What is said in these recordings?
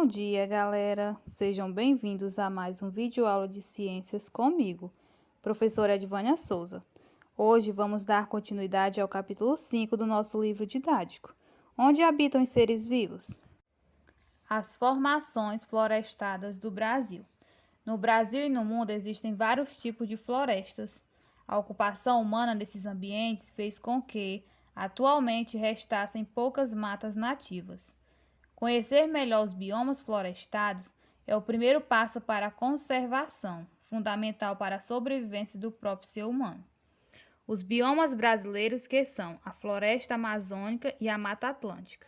Bom dia, galera! Sejam bem-vindos a mais um vídeo aula de ciências comigo, professora Edvânia Souza. Hoje vamos dar continuidade ao capítulo 5 do nosso livro didático, onde habitam os seres vivos. As formações florestadas do Brasil. No Brasil e no mundo existem vários tipos de florestas. A ocupação humana desses ambientes fez com que, atualmente, restassem poucas matas nativas. Conhecer melhor os biomas florestados é o primeiro passo para a conservação, fundamental para a sobrevivência do próprio ser humano. Os biomas brasileiros que são a floresta amazônica e a Mata Atlântica.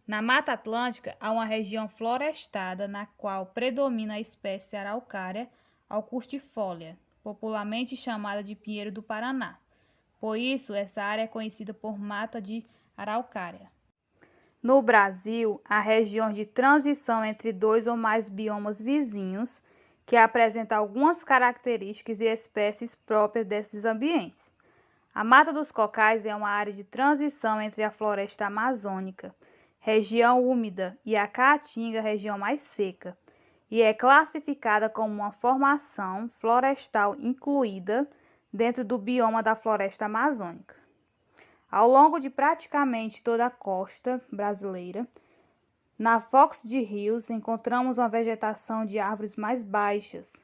Na Mata Atlântica há uma região florestada na qual predomina a espécie araucária augustifolia, popularmente chamada de pinheiro do Paraná. Por isso, essa área é conhecida por Mata de Araucária. No Brasil, há regiões de transição entre dois ou mais biomas vizinhos, que apresentam algumas características e espécies próprias desses ambientes. A Mata dos Cocais é uma área de transição entre a floresta amazônica, região úmida, e a caatinga, região mais seca, e é classificada como uma formação florestal incluída dentro do bioma da floresta amazônica. Ao longo de praticamente toda a costa brasileira, na foz de rios, encontramos uma vegetação de árvores mais baixas,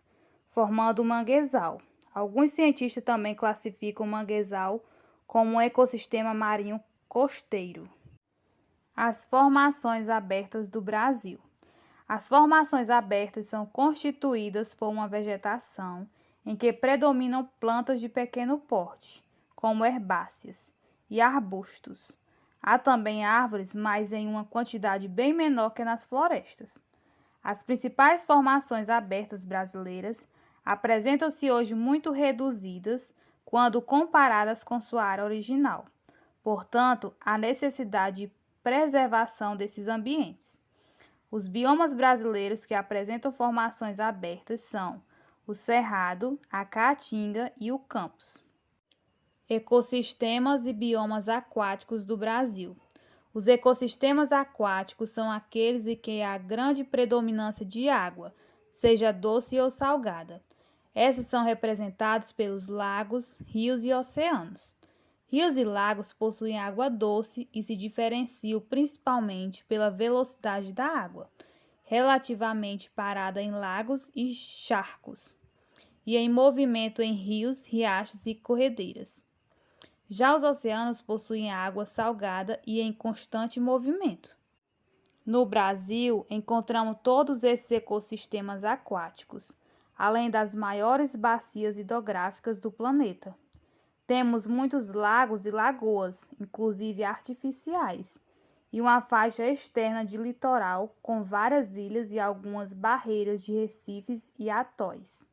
formando um manguezal. Alguns cientistas também classificam o manguezal como um ecossistema marinho costeiro. As formações abertas do Brasil. As formações abertas são constituídas por uma vegetação em que predominam plantas de pequeno porte, como herbáceas, e arbustos. Há também árvores, mas em uma quantidade bem menor que nas florestas. As principais formações abertas brasileiras apresentam-se hoje muito reduzidas quando comparadas com sua área original. Portanto, há necessidade de preservação desses ambientes. Os biomas brasileiros que apresentam formações abertas são o Cerrado, a Caatinga e o Campos. Ecossistemas e biomas aquáticos do Brasil. Os ecossistemas aquáticos são aqueles em que há grande predominância de água, seja doce ou salgada. Esses são representados pelos lagos, rios e oceanos. Rios e lagos possuem água doce e se diferenciam principalmente pela velocidade da água, relativamente parada em lagos e charcos, e em movimento em rios, riachos e corredeiras. Já os oceanos possuem água salgada e em constante movimento. No Brasil, encontramos todos esses ecossistemas aquáticos, além das maiores bacias hidrográficas do planeta. Temos muitos lagos e lagoas, inclusive artificiais, e uma faixa externa de litoral com várias ilhas e algumas barreiras de recifes e atóis.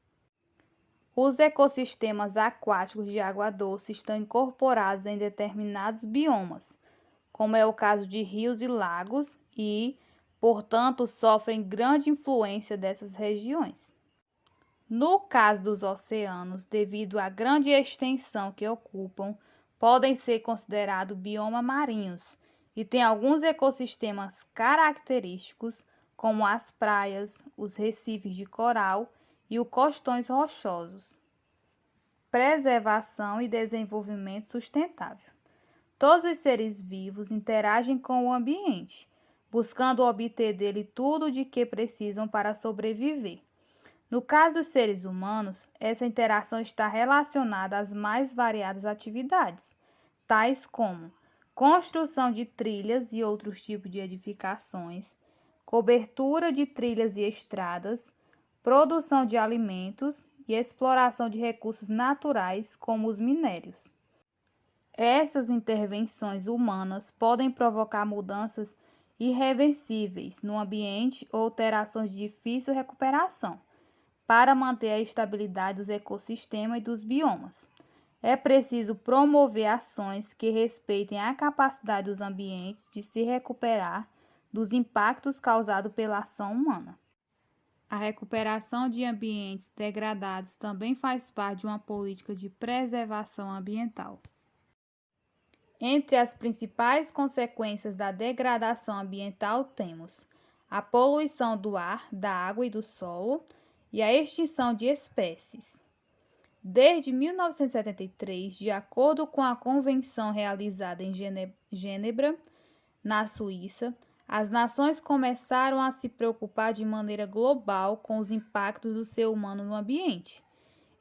Os ecossistemas aquáticos de água doce estão incorporados em determinados biomas, como é o caso de rios e lagos, e, portanto, sofrem grande influência dessas regiões. No caso dos oceanos, devido à grande extensão que ocupam, podem ser considerados biomas marinhos e têm alguns ecossistemas característicos, como as praias, os recifes de coral e os costões rochosos. Preservação e desenvolvimento sustentável. Todos os seres vivos interagem com o ambiente, buscando obter dele tudo de que precisam para sobreviver. No caso dos seres humanos, essa interação está relacionada às mais variadas atividades, tais como construção de trilhas e outros tipos de edificações, cobertura de trilhas e estradas, produção de alimentos e exploração de recursos naturais, como os minérios. Essas intervenções humanas podem provocar mudanças irreversíveis no ambiente ou alterações de difícil recuperação. Para manter a estabilidade dos ecossistemas e dos biomas, é preciso promover ações que respeitem a capacidade dos ambientes de se recuperar dos impactos causados pela ação humana. A recuperação de ambientes degradados também faz parte de uma política de preservação ambiental. Entre as principais consequências da degradação ambiental temos a poluição do ar, da água e do solo e a extinção de espécies. Desde 1973, de acordo com a convenção realizada em Genebra, na Suíça, as nações começaram a se preocupar de maneira global com os impactos do ser humano no ambiente.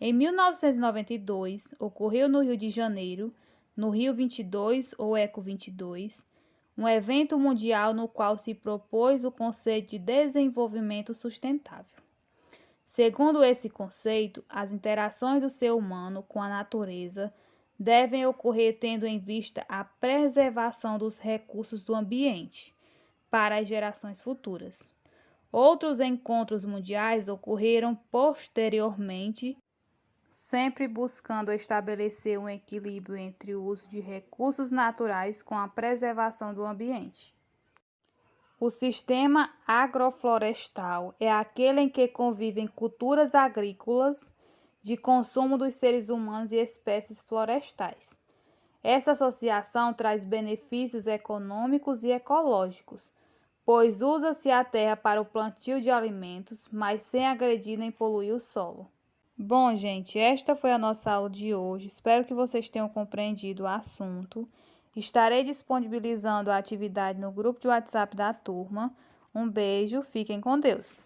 Em 1992, ocorreu no Rio de Janeiro, no Rio 22 ou Eco 22, um evento mundial no qual se propôs o conceito de desenvolvimento sustentável. Segundo esse conceito, as interações do ser humano com a natureza devem ocorrer tendo em vista a preservação dos recursos do ambiente para as gerações futuras. Outros encontros mundiais ocorreram posteriormente, sempre buscando estabelecer um equilíbrio entre o uso de recursos naturais com a preservação do ambiente. O sistema agroflorestal é aquele em que convivem culturas agrícolas de consumo dos seres humanos e espécies florestais. Essa associação traz benefícios econômicos e ecológicos, pois usa-se a terra para o plantio de alimentos, mas sem agredir nem poluir o solo. Bom, gente, esta foi a nossa aula de hoje. Espero que vocês tenham compreendido o assunto. Estarei disponibilizando a atividade no grupo de WhatsApp da turma. Um beijo, fiquem com Deus.